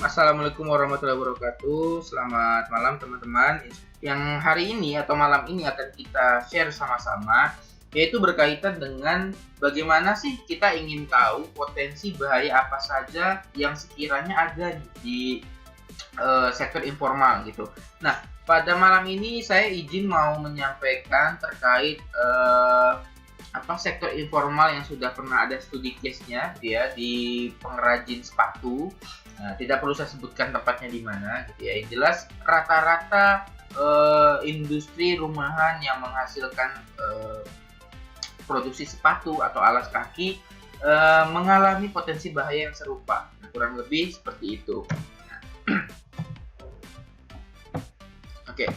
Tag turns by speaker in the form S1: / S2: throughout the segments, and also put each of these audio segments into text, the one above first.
S1: Assalamualaikum warahmatullahi wabarakatuh. Selamat malam teman-teman. Yang hari ini atau malam ini akan kita share sama-sama, yaitu berkaitan dengan bagaimana sih kita ingin tahu potensi bahaya apa saja yang sekiranya ada di sektor informal gitu. Nah, pada malam ini saya izin mau menyampaikan terkait sektor informal yang sudah pernah ada studi case-nya dia di pengrajin sepatu. Nah, tidak perlu saya sebutkan tempatnya di mana gitu ya. Yang jelas rata-rata industri rumahan yang menghasilkan produksi sepatu atau alas kaki mengalami potensi bahaya yang serupa. Nah, kurang lebih seperti itu. Oke.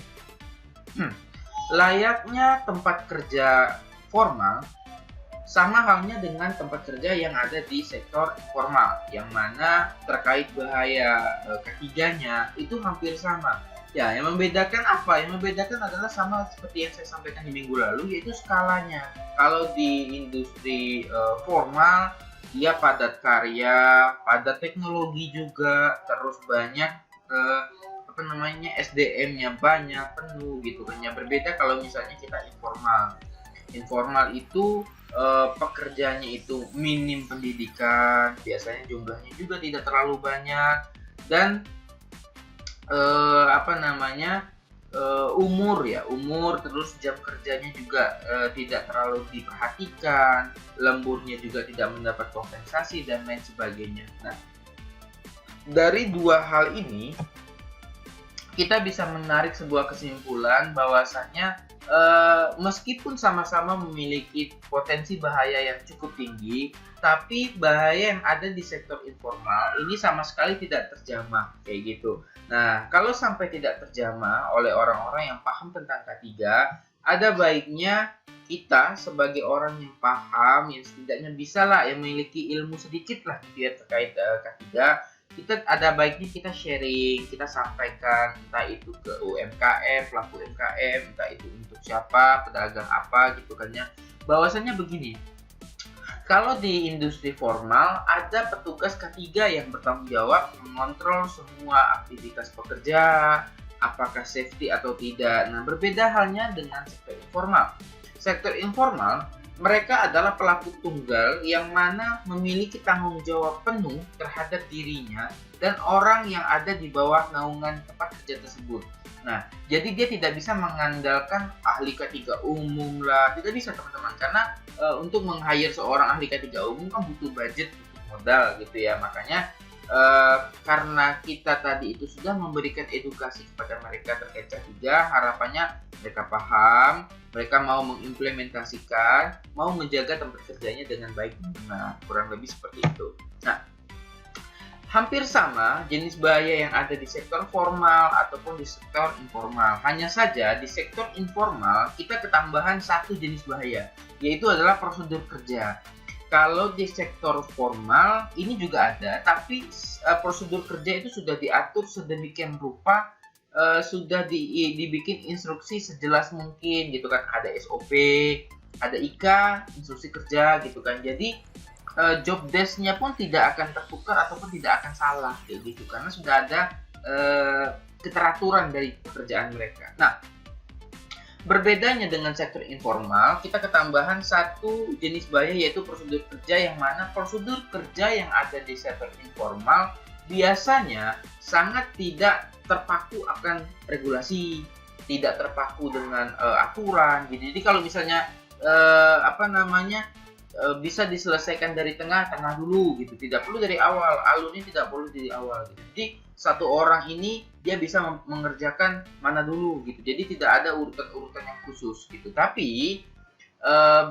S1: Layaknya tempat kerja formal, sama halnya dengan tempat kerja yang ada di sektor informal, yang mana terkait bahaya ketiganya itu hampir sama. Ya, yang membedakan apa? Yang membedakan adalah sama seperti yang saya sampaikan di minggu lalu, yaitu skalanya. Kalau di industri formal, dia padat karya, padat teknologi juga, terus banyak SDM-nya banyak, penuh gitu kan. Yang berbeda kalau misalnya kita informal. Informal itu pekerjaannya itu minim pendidikan, biasanya jumlahnya juga tidak terlalu banyak, dan umur terus jam kerjanya juga tidak terlalu diperhatikan, lemburnya juga tidak mendapat kompensasi dan lain sebagainya. Nah, dari dua hal ini kita bisa menarik sebuah kesimpulan bahwasanya meskipun sama-sama memiliki potensi bahaya yang cukup tinggi, tapi bahaya yang ada di sektor informal ini sama sekali tidak terjamah kayak gitu. Nah, kalau sampai tidak terjamah oleh orang-orang yang paham tentang K3, ada baiknya kita sebagai orang yang paham, yang setidaknya bisa lah, yang memiliki ilmu sedikit lah gitu ya terkait K3, kita ada baiknya kita sharing, kita sampaikan entah itu ke UMKM, pelaku UMKM, entah itu untuk siapa, pedagang apa gitu kan ya. Bahwasannya begini, kalau di industri formal ada petugas K3 yang bertanggung jawab mengontrol semua aktivitas pekerja, apakah safety atau tidak. Nah, berbeda halnya dengan sektor informal. Sektor informal mereka adalah pelaku tunggal yang mana memiliki tanggung jawab penuh terhadap dirinya dan orang yang ada di bawah naungan tempat kerja tersebut. Nah, jadi dia tidak bisa mengandalkan ahli K3 umum lah, tidak bisa teman-teman, karena untuk meng-hire seorang ahli K3 umum kan butuh budget, butuh modal gitu ya. Makanya karena kita tadi itu sudah memberikan edukasi kepada mereka terkait K3, harapannya mereka paham, mereka mau mengimplementasikan, mau menjaga tempat kerjanya dengan baik. Nah, kurang lebih seperti itu. Nah, hampir sama jenis bahaya yang ada di sektor formal ataupun di sektor informal. Hanya saja di sektor informal kita ketambahan satu jenis bahaya, yaitu adalah prosedur kerja. Kalau di sektor formal ini juga ada, tapi prosedur kerja itu sudah diatur sedemikian rupa, sudah dibikin instruksi sejelas mungkin gitu kan. Ada SOP, ada IK, instruksi kerja gitu kan. Jadi job desk-nya pun tidak akan tertukar ataupun tidak akan salah kayak gitu, karena sudah ada keteraturan dari pekerjaan mereka. Nah, berbedanya dengan sektor informal, kita ketambahan satu jenis bahaya, yaitu prosedur kerja, yang mana prosedur kerja yang ada di sektor informal biasanya sangat tidak terpaku akan regulasi, tidak terpaku dengan aturan gitu. Jadi kalau misalnya bisa diselesaikan dari tengah dulu gitu, tidak perlu dari awal, alurnya tidak perlu dari awal gitu. Jadi satu orang ini dia bisa mengerjakan mana dulu gitu, jadi tidak ada urutan-urutan yang khusus gitu. Tapi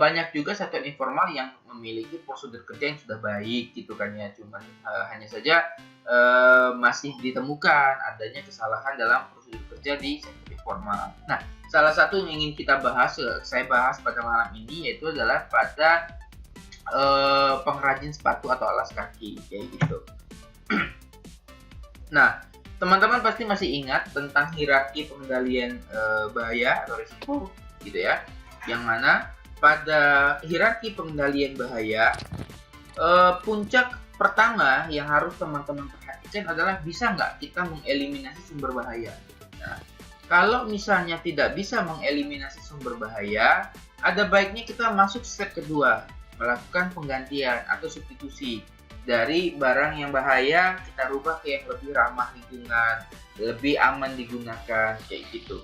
S1: banyak juga sektor informal yang memiliki prosedur kerja yang sudah baik gitu kan ya, cuman hanya saja masih ditemukan adanya kesalahan dalam prosedur kerja di sektor informal. Nah, salah satu yang ingin saya bahas pada malam ini yaitu adalah pada pengrajin sepatu atau alas kaki kayak gitu. Nah, teman-teman pasti masih ingat tentang hierarki pengendalian bahaya atau risiko gitu ya, yang mana pada hierarki pengendalian bahaya, puncak pertama yang harus teman-teman perhatikan perhatikan adalah bisa nggak kita mengeliminasi sumber bahaya. Nah, kalau misalnya tidak bisa mengeliminasi sumber bahaya, ada baiknya kita masuk step kedua, melakukan penggantian atau substitusi. Dari barang yang bahaya, kita rubah ke yang lebih ramah lingkungan, lebih aman digunakan, kayak gitu.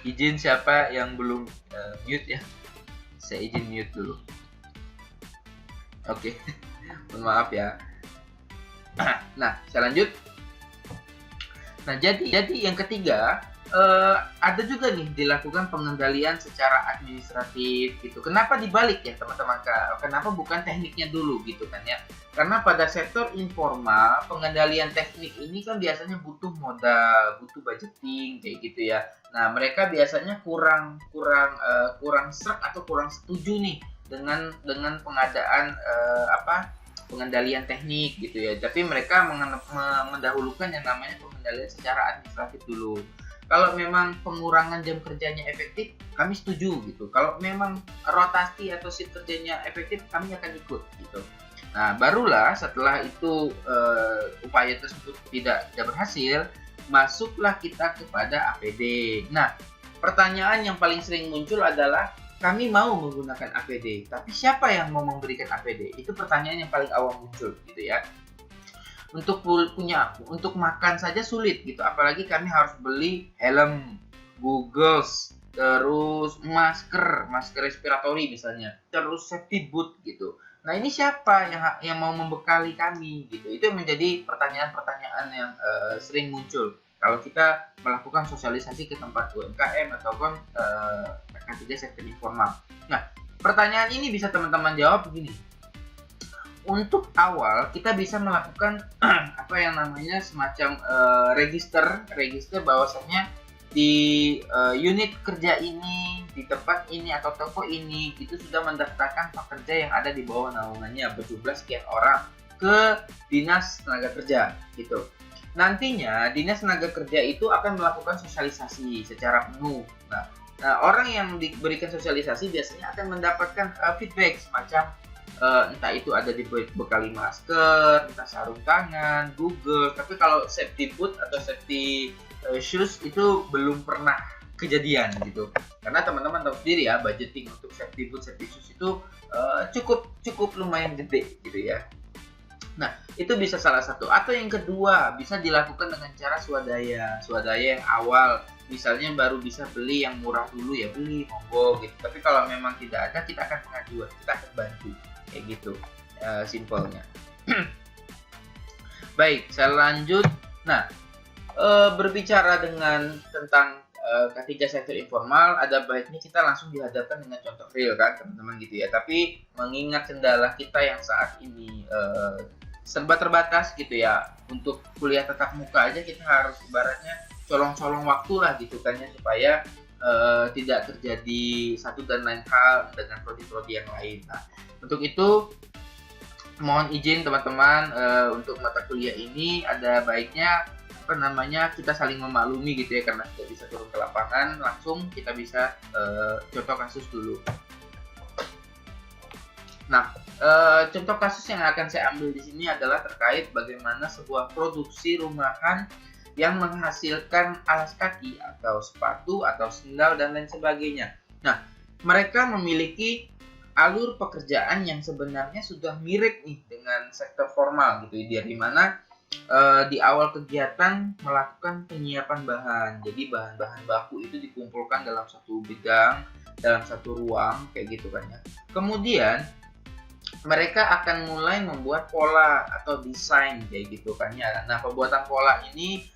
S1: Izin siapa yang belum mute ya? Saya izin mute dulu. Oke, mohon maaf ya. Nah, saya lanjut. Nah, jadi yang ketiga, ada juga nih dilakukan pengendalian secara administratif gitu. Kenapa dibalik ya teman-teman? Kenapa bukan tekniknya dulu gitu kan ya? Karena pada sektor informal pengendalian teknik ini kan biasanya butuh modal, butuh budgeting kayak gitu ya. Nah, mereka biasanya kurang srek atau kurang setuju nih dengan pengadaan pengendalian teknik gitu ya. Tapi mereka mendahulukan yang namanya pengendalian secara administratif dulu. Kalau memang pengurangan jam kerjanya efektif, kami setuju gitu. Kalau memang rotasi atau shift kerjanya efektif, kami akan ikut gitu. Nah, barulah setelah itu upaya tersebut tidak berhasil, masuklah kita kepada APD. Nah, pertanyaan yang paling sering muncul adalah kami mau menggunakan APD, tapi siapa yang mau memberikan APD? Itu pertanyaan yang paling awal muncul gitu ya. Untuk makan saja sulit gitu, apalagi kami harus beli helm, goggles, terus masker respiratori misalnya, terus safety boot gitu. Nah, ini siapa yang mau membekali kami gitu? Itu menjadi pertanyaan-pertanyaan yang sering muncul kalau kita melakukan sosialisasi ke tempat UMKM ataupun K3 sektor informal. Nah, pertanyaan ini bisa teman-teman jawab begini. Untuk awal kita bisa melakukan apa yang namanya semacam register bahwasannya di unit kerja ini, di tempat ini atau toko ini itu sudah mendaftarkan pekerja yang ada di bawah naungannya berjumlah sekian orang ke Dinas Tenaga Kerja gitu. Nantinya Dinas Tenaga Kerja itu akan melakukan sosialisasi secara penuh. Nah, orang yang diberikan sosialisasi biasanya akan mendapatkan feedback semacam entah itu ada dibekali masker, entah sarung tangan, Google. Tapi kalau safety boot atau safety shoes itu belum pernah kejadian gitu. Karena teman-teman tahu sendiri ya, budgeting untuk safety boot, safety shoes itu cukup lumayan gede gitu ya. Nah, itu bisa salah satu. Atau yang kedua, bisa dilakukan dengan cara swadaya yang awal. Misalnya baru bisa beli yang murah dulu ya, beli monggo gitu. Tapi kalau memang tidak ada, kita akan pengajuan, kita akan bantu kayak gitu simpelnya. Baik, saya lanjut. Nah, berbicara tentang K3 sektor informal, ada baiknya kita langsung dihadapkan dengan contoh real kan teman-teman gitu ya. Tapi mengingat kendala kita yang saat ini serba terbatas gitu ya, untuk kuliah tatap muka aja kita harus ibaratnya colong-colong waktu lah gitu kan ya, supaya tidak terjadi satu dan lain hal dengan prodi-prodi yang lain. Nah, untuk itu mohon izin teman-teman, untuk mata kuliah ini ada baiknya kita saling memaklumi gitu ya, karena tidak bisa turun ke lapangan langsung, kita bisa contoh kasus dulu. Nah, contoh kasus yang akan saya ambil di sini adalah terkait bagaimana sebuah produksi rumahan yang menghasilkan alas kaki atau sepatu atau sendal dan lain sebagainya. Nah, mereka memiliki alur pekerjaan yang sebenarnya sudah mirip nih dengan sektor formal gitu ya, di mana di awal kegiatan melakukan penyiapan bahan. Jadi bahan-bahan baku itu dikumpulkan dalam satu bidang, dalam satu ruang kayak gitu kan ya. Kemudian mereka akan mulai membuat pola atau desain kayak gitu kan ya. Nah, pembuatan pola ini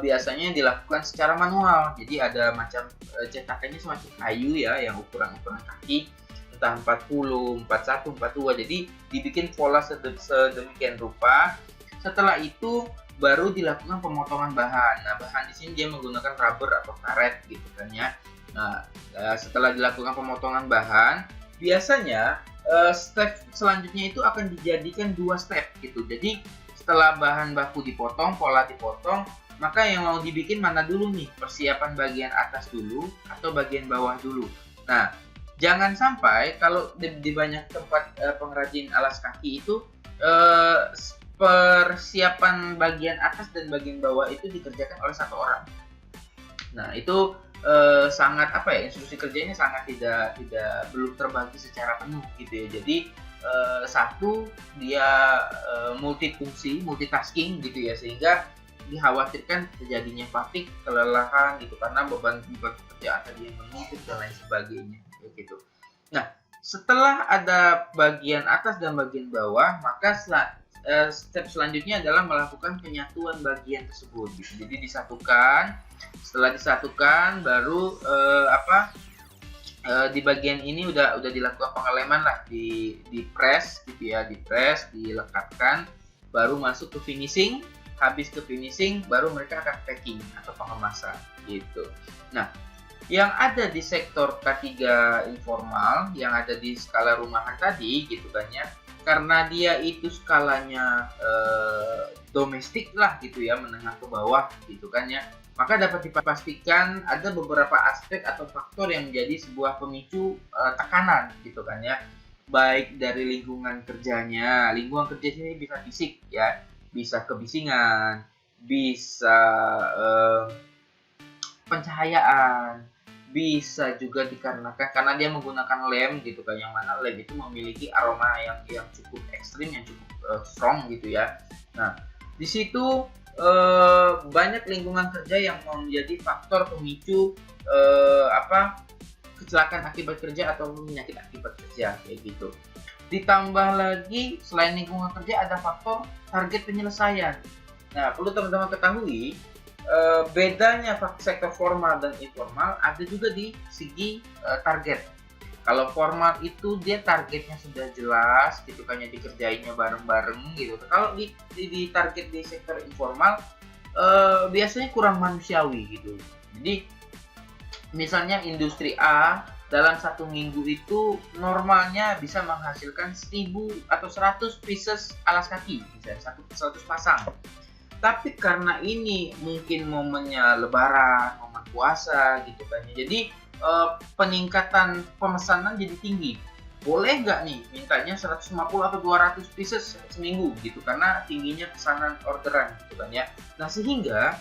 S1: biasanya dilakukan secara manual. Jadi ada macam cetakannya semacam kayu ya, yang ukuran-ukuran kaki entah 40, 41, 42. Jadi dibikin pola sedemikian rupa. Setelah itu baru dilakukan pemotongan bahan. Nah, bahan di sini dia menggunakan rubber atau karet gitu kan ya. Nah, setelah dilakukan pemotongan bahan, biasanya step selanjutnya itu akan dijadikan 2 step gitu. Jadi setelah bahan baku dipotong, pola dipotong, maka yang mau dibikin mana dulu nih? Persiapan bagian atas dulu atau bagian bawah dulu. Nah, jangan sampai kalau di banyak tempat pengrajin alas kaki itu eh, persiapan bagian atas dan bagian bawah itu dikerjakan oleh satu orang. Nah, itu sangat apa ya, instruksi kerjanya sangat tidak belum terbagi secara penuh gitu ya. Jadi satu, dia multifungsi, multitasking gitu ya, sehingga dikhawatirkan terjadinya fatigue, kelelahan gitu karena beban pekerjaan tadi yang menumpuk dan lain sebagainya gitu. Nah, setelah ada bagian atas dan bagian bawah, maka step selanjutnya adalah melakukan penyatuan bagian tersebut gitu. Jadi disatukan. Setelah disatukan baru di bagian ini udah dilakukan pengeleman lah, di press gitu ya, di press, dilekatkan, baru masuk ke finishing. Habis ke finishing baru mereka akan packing atau pengemasan gitu. Nah, yang ada di sektor K3 informal, yang ada di skala rumahan tadi gitu kan ya, karena dia itu skalanya domestik lah gitu ya, menengah ke bawah gitu kan ya, maka dapat dipastikan ada beberapa aspek atau faktor yang menjadi sebuah pemicu tekanan gitu kan ya, baik dari lingkungan kerjanya. Lingkungan kerja ini bisa fisik ya, bisa kebisingan, bisa pencahayaan, bisa juga dikarenakan karena dia menggunakan lem gitu kan, yang mana lem itu memiliki aroma yang cukup ekstrim, yang cukup strong gitu ya. Nah, di situ banyak lingkungan kerja yang menjadi faktor pemicu kecelakaan akibat kerja atau penyakit akibat kerja kayak gitu. Ditambah lagi selain lingkungan kerja ada faktor target penyelesaian. Nah, perlu teman-teman ketahui bedanya sektor formal dan informal ada juga di segi target. Kalau formal itu dia targetnya sudah jelas gitu kan ya, dikerjainnya bareng-bareng gitu. Kalau di target di sektor informal biasanya kurang manusiawi gitu. Jadi misalnya industri A dalam satu minggu itu normalnya bisa menghasilkan 1000 atau 100 pieces alas kaki, misalnya 100 pasang. Tapi karena ini mungkin momennya lebaran, momen puasa gitu kan, jadi peningkatan pemesanan jadi tinggi. Boleh nggak nih mintanya 150 atau 200 pieces seminggu gitu, karena tingginya pesanan orderan gitu kan ya. Nah, sehingga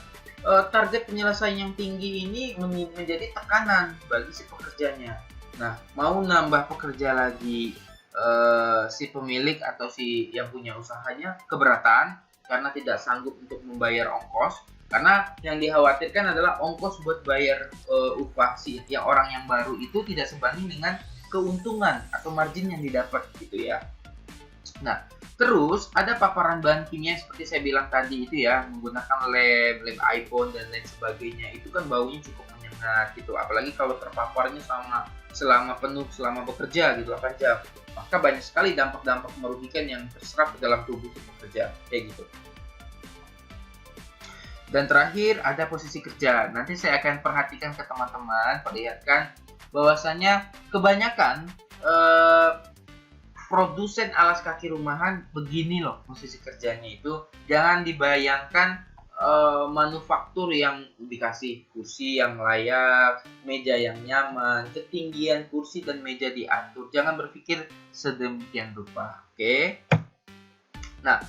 S1: target penyelesaian yang tinggi ini menjadi tekanan bagi si pekerjanya. Nah, mau nambah pekerja lagi, si pemilik atau si yang punya usahanya keberatan karena tidak sanggup untuk membayar ongkos. Karena yang dikhawatirkan adalah ongkos buat bayar upah si yang orang yang baru itu tidak sebanding dengan keuntungan atau margin yang didapat gitu ya. Nah, terus ada paparan bahan kimia seperti saya bilang tadi itu ya, menggunakan lem iPhone dan lain sebagainya. Itu kan baunya cukup menyengat gitu. Apalagi kalau terpaparnya selama bekerja gitu 8 jam. Maka banyak sekali dampak-dampak merugikan yang terserap ke dalam tubuh si pekerja kayak gitu. Dan terakhir ada posisi kerja. Nanti saya akan perhatikan ke teman-teman, perlihatkan bahwasanya kebanyakan produsen alas kaki rumahan begini loh posisi kerjanya itu. Jangan dibayangkan manufaktur yang dikasih kursi yang layak, meja yang nyaman, ketinggian kursi dan meja diatur. Jangan berpikir sedemikian rupa, oke? Nah,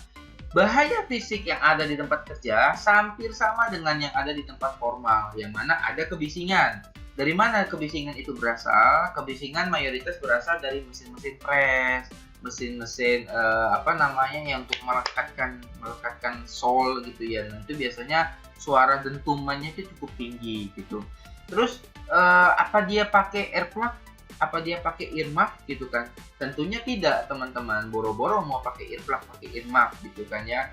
S1: bahaya fisik yang ada di tempat kerja hampir sama dengan yang ada di tempat formal, yang mana ada kebisingan. Dari mana kebisingan itu berasal? Kebisingan mayoritas berasal dari mesin-mesin press, mesin-mesin yang untuk melekatkan sol gitu ya. Nah, itu biasanya suara dentumannya itu cukup tinggi gitu. Terus apa dia pakai air plug? Apa dia pakai earmuff gitu kan? Tentunya tidak, teman-teman. Boro-boro mau pakai ear plug, pakai earmuff gitu kan ya.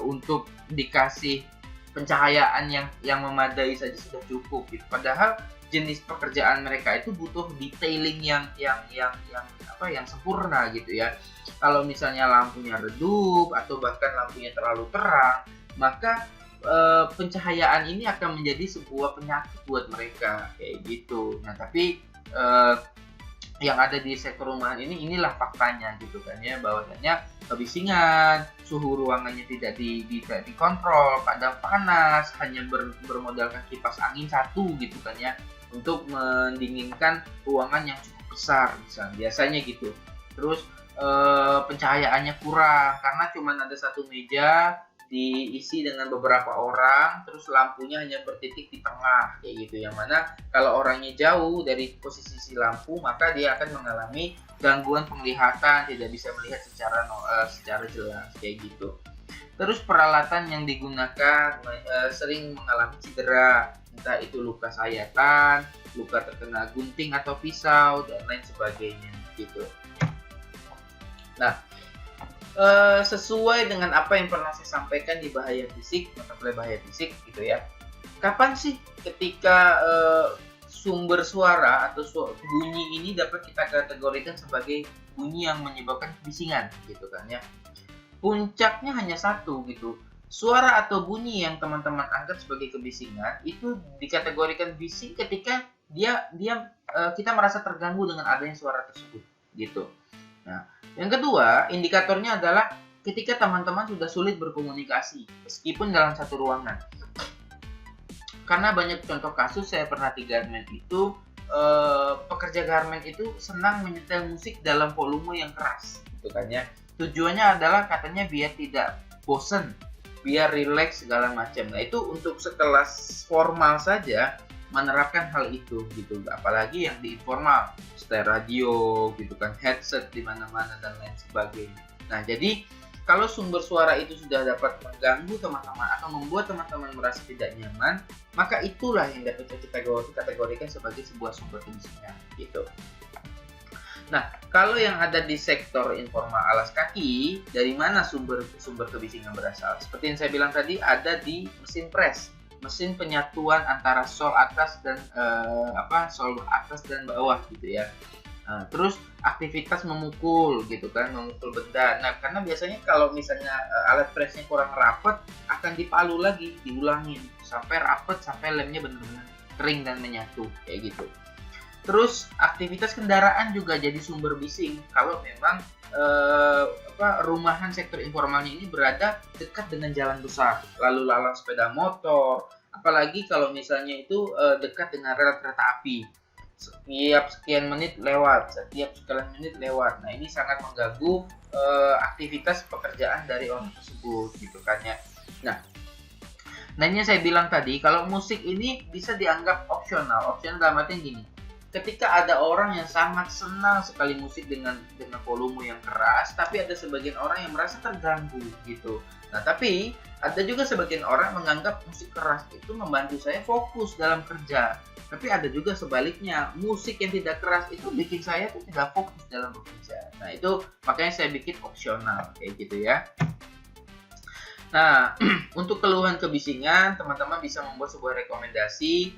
S1: Untuk dikasih pencahayaan yang memadai saja sudah cukup gitu. Padahal jenis pekerjaan mereka itu butuh detailing yang sempurna gitu ya. Kalau misalnya lampunya redup atau bahkan lampunya terlalu terang, maka pencahayaan ini akan menjadi sebuah penyakit buat mereka kayak gitu. Nah, tapi yang ada di sektor rumahan inilah faktanya gitu kan ya, bahwasanya kebisingan, suhu ruangannya tidak dikontrol, kadang panas, hanya bermodalkan kipas angin satu gitu kan ya, untuk mendinginkan ruangan yang cukup besar misalnya, biasanya gitu. Terus pencahayaannya kurang karena cuma ada satu meja diisi dengan beberapa orang, terus lampunya hanya bertitik di tengah kayak gitu. Yang mana kalau orangnya jauh dari posisi si lampu, maka dia akan mengalami gangguan penglihatan, tidak bisa melihat secara jelas kayak gitu. Terus peralatan yang digunakan sering mengalami cedera, entah itu luka sayatan, luka terkena gunting atau pisau dan lain sebagainya gitu. Nah, sesuai dengan apa yang pernah saya sampaikan di bahaya fisik, mata kuliah bahaya fisik gitu ya. Kapan sih ketika sumber suara atau bunyi ini dapat kita kategorikan sebagai bunyi yang menyebabkan kebisingan gitu kan ya? Puncaknya hanya satu gitu. Suara atau bunyi yang teman-teman anggap sebagai kebisingan itu dikategorikan bising ketika kita merasa terganggu dengan adanya suara tersebut gitu. Nah, yang kedua, indikatornya adalah ketika teman-teman sudah sulit berkomunikasi, meskipun dalam satu ruangan. Karena banyak contoh kasus saya pernah di garmen itu, pekerja garmen itu senang menyetel musik dalam volume yang keras, gitu kan ya. Tujuannya adalah katanya biar tidak bosen, biar rileks segala macam. Nah itu untuk sekelas formal saja menerapkan hal itu gitu, apalagi yang di informal, setel radio gitu kan, headset di mana-mana dan lain sebagainya. Nah jadi kalau sumber suara itu sudah dapat mengganggu teman-teman atau membuat teman-teman merasa tidak nyaman, maka itulah yang dapat kita kategorikan sebagai sebuah sumber kebisingan gitu. Nah, kalau yang ada di sektor informal alas kaki, dari mana sumber kebisingan berasal? Seperti yang saya bilang tadi, ada di mesin press, mesin penyatuan antara sol atas dan sol atas dan bawah gitu ya. Terus aktivitas memukul gitu kan, memukul benda. Nah, karena biasanya kalau misalnya alat pressnya kurang rapat, akan dipalu lagi, diulangin sampai rapat, sampai lemnya benar-benar kering dan menyatu kayak gitu. Terus aktivitas kendaraan juga jadi sumber bising kalau memang rumahan sektor informalnya ini berada dekat dengan jalan besar, lalu lalang sepeda motor, apalagi kalau misalnya itu dekat dengan rel kereta api. Setiap sekian menit lewat. Nah, ini sangat mengganggu aktivitas pekerjaan dari orang tersebut gitu kan ya. Nah, ini saya bilang tadi, kalau musik ini bisa dianggap opsional. Opsional dalam artian gini, ketika ada orang yang sangat senang sekali musik dengan volume yang keras, tapi ada sebagian orang yang merasa terganggu gitu. Nah, tapi ada juga sebagian orang menganggap musik keras itu membantu saya fokus dalam kerja. Tapi ada juga sebaliknya, musik yang tidak keras itu bikin saya tuh tidak fokus dalam bekerja. Nah, itu makanya saya bikin opsional kayak gitu ya. Nah, untuk keluhan kebisingan, teman-teman bisa membuat sebuah rekomendasi.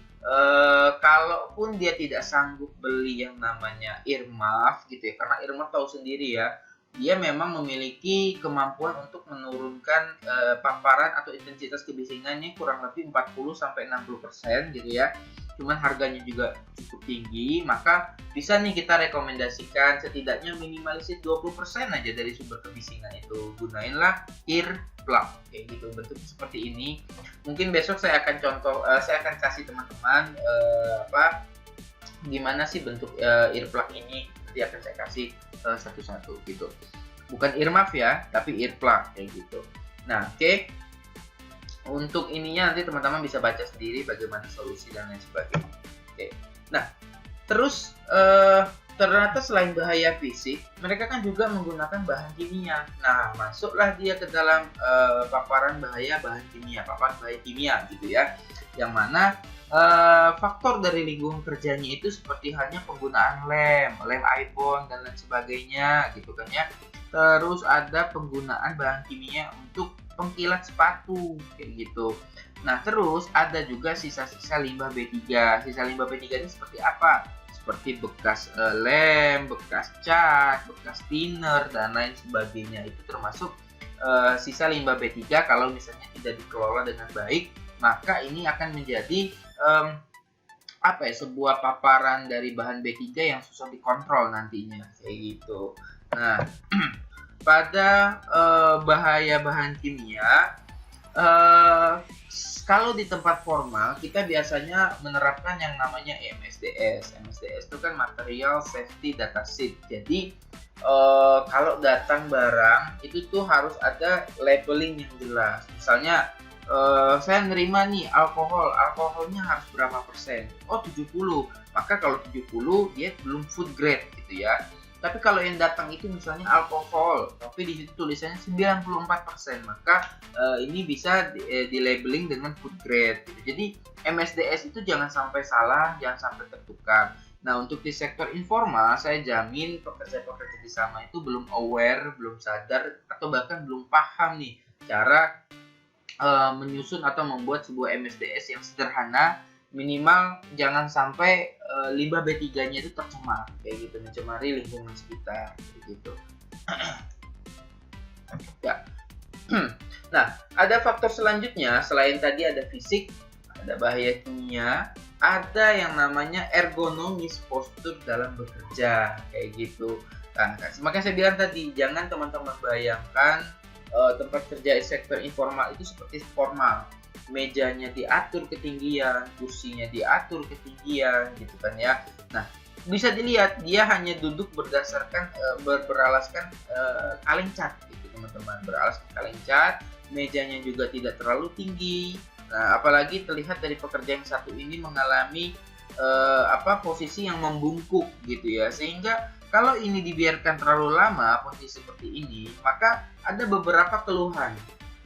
S1: Kalaupun dia tidak sanggup beli yang namanya earmuff gitu ya, karena earmuff tahu sendiri ya, dia memang memiliki kemampuan untuk menurunkan paparan atau intensitas kebisingannya kurang lebih 40-60% gitu ya. Cuman harganya juga cukup tinggi, maka bisa nih kita rekomendasikan setidaknya minimalisir 20% aja dari sumber kebisingan itu. Gunainlah earplug kayak gitu, bentuknya seperti ini. Mungkin besok saya akan kasih teman-teman gimana sih bentuk earplug ini, nanti akan saya kasih satu-satu gitu. Bukan earmuff ya, tapi earplug kayak gitu. Nah, oke. Untuk ininya nanti teman-teman bisa baca sendiri bagaimana solusi dan lain sebagainya. Oke. Nah, terus ternyata selain bahaya fisik, mereka kan juga menggunakan bahan kimia. Nah, masuklah dia ke dalam paparan bahaya kimia gitu ya. Yang mana faktor dari lingkungan kerjanya itu seperti halnya penggunaan lem iPhone dan lain sebagainya gitu kan ya. Terus ada penggunaan bahan kimia untuk pengkilat sepatu kayak gitu. Nah, terus ada juga sisa-sisa limbah B3. Sisa limbah B3 ini seperti apa? Seperti bekas lem, bekas cat, bekas thinner dan lain sebagainya. Itu termasuk sisa limbah B3 kalau misalnya tidak dikelola dengan baik, maka ini akan menjadi sebuah paparan dari bahan B3 yang susah dikontrol nantinya kayak gitu. Nah, pada bahaya bahan kimia, kalau di tempat formal kita biasanya menerapkan yang namanya MSDS. MSDS itu kan Material Safety Data Sheet. Jadi kalau datang barang itu tuh harus ada labeling yang jelas. Misalnya saya nerima nih alkoholnya harus berapa persen? Oh 70, maka kalau 70 dia belum food grade gitu ya. Tapi kalau yang datang itu misalnya alkohol, tapi di situ tulisannya 94%, maka ini bisa di labeling dengan food grade gitu. Jadi MSDS itu jangan sampai salah, jangan sampai tertukar. Nah, untuk di sektor informal, saya jamin pekerja-pekerja di sana itu belum aware, belum sadar, atau bahkan belum paham nih cara menyusun atau membuat sebuah MSDS yang sederhana. Minimal jangan sampai limbah B3-nya itu tercemar, kayak gitu, mencemari lingkungan sekitar, gitu. Ya. Nah, ada faktor selanjutnya selain tadi ada fisik, ada bahaya kimia, ada yang namanya ergonomis postur dalam bekerja, kayak gitu. Nah, makanya saya bilang tadi, jangan teman-teman bayangkan tempat kerja sektor informal itu seperti formal. Mejanya diatur ketinggian, kursinya diatur ketinggian, gitu kan ya. Nah, bisa dilihat dia hanya duduk berdasarkan beralaskan kaleng cat, gitu teman-teman, beralaskan kaleng cat. Mejanya juga tidak terlalu tinggi. Nah, apalagi terlihat dari pekerja yang satu ini mengalami posisi yang membungkuk gitu ya, sehingga kalau ini dibiarkan terlalu lama posisi seperti ini, maka ada beberapa keluhan.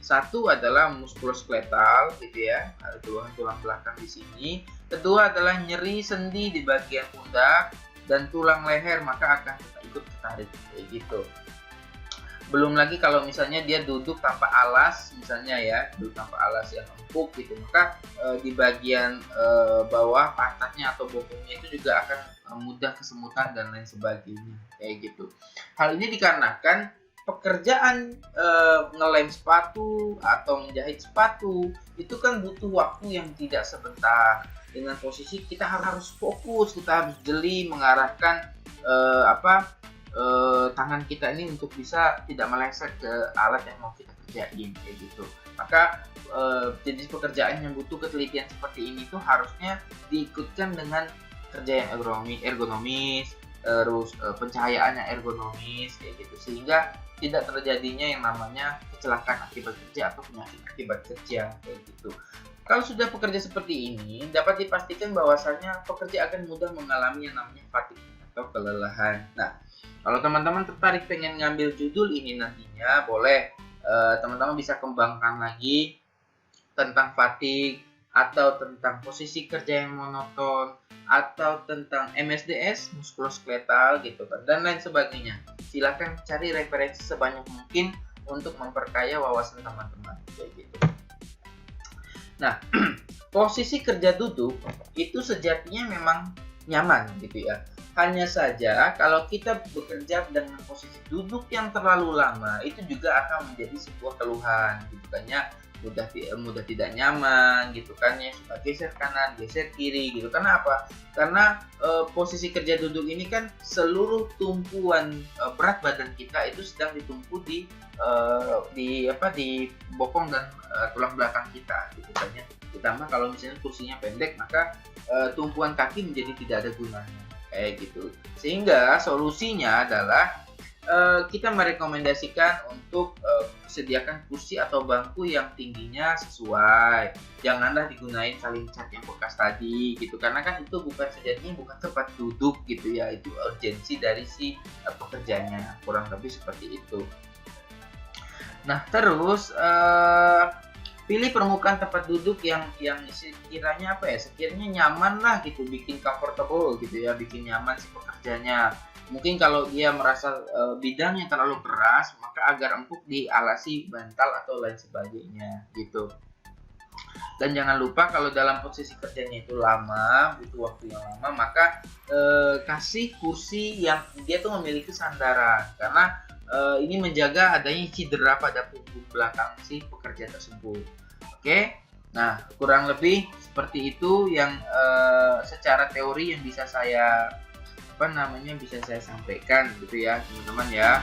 S1: Satu adalah muskuloskeletal gitu ya, ada keluhan tulang belakang di sini. Kedua adalah nyeri sendi di bagian pundak dan tulang leher, maka akan ikut tertarik kayak gitu. Belum lagi kalau misalnya dia duduk tanpa alas, misalnya ya, duduk tanpa alas yang empuk gitu, maka di bagian bawah pantatnya atau bokongnya itu juga akan mudah kesemutan dan lain sebagainya, kayak gitu. Hal ini dikarenakan pekerjaan ngelem sepatu atau menjahit sepatu itu kan butuh waktu yang tidak sebentar. Dengan posisi kita harus fokus, kita harus jeli mengarahkan tangan kita ini untuk bisa tidak meleset ke alat yang mau kita kerjain, kayak gitu. Maka jenis pekerjaan yang butuh ketelitian seperti ini tuh harusnya diikutkan dengan kerja yang ergonomis, terus pencahayaannya ergonomis, kayak gitu, sehingga tidak terjadinya yang namanya kecelakaan akibat kerja atau penyakit akibat kerja, kayak gitu. Kalau sudah bekerja seperti ini, dapat dipastikan bahwasanya pekerja akan mudah mengalami yang namanya fatigue atau kelelahan. Nah, kalau teman-teman tertarik pengen ngambil judul ini nantinya, boleh teman-teman bisa kembangkan lagi tentang fatigue, atau tentang posisi kerja yang monoton, atau tentang MSDS, muskuloskeletal gitu kan, dan lain sebagainya. Silakan cari referensi sebanyak mungkin untuk memperkaya wawasan teman-teman, kayak gitu. Nah, posisi kerja duduk itu sejatinya memang nyaman gitu ya. Hanya saja kalau kita bekerja dengan posisi duduk yang terlalu lama, itu juga akan menjadi sebuah keluhan gitu kan ya. Mudah tidak nyaman gitu kan ya, suka geser kanan, geser kiri gitu. Karena apa? Karena posisi kerja duduk ini kan seluruh tumpuan berat badan kita itu sedang ditumpu di bokong dan tulang belakang kita gitu kan ya. Ditambah kalau misalnya kursinya pendek, maka tumpuan kaki menjadi tidak ada gunanya, kayak gitu. Sehingga solusinya adalah kita merekomendasikan untuk sediakan kursi atau bangku yang tingginya sesuai. Janganlah digunain saling cat yang bekas tadi gitu, karena kan itu sejatinya bukan tempat duduk gitu ya, itu urgensi dari si pekerjanya, kurang lebih seperti itu. Nah, terus pilih permukaan tempat duduk yang sekiranya sekiranya nyaman lah gitu, bikin comfortable gitu ya, bikin nyaman si pekerjanya. Mungkin kalau dia merasa bidangnya terlalu keras, maka agar empuk dialasi bantal atau lain sebagainya gitu. Dan jangan lupa kalau dalam posisi kerjanya itu lama, butuh waktu yang lama, maka kasih kursi yang dia tuh memiliki sandaran, karena ini menjaga adanya cedera pada punggung belakang si pekerja tersebut. Oke, nah kurang lebih seperti itu yang secara teori yang bisa saya sampaikan gitu ya teman-teman ya.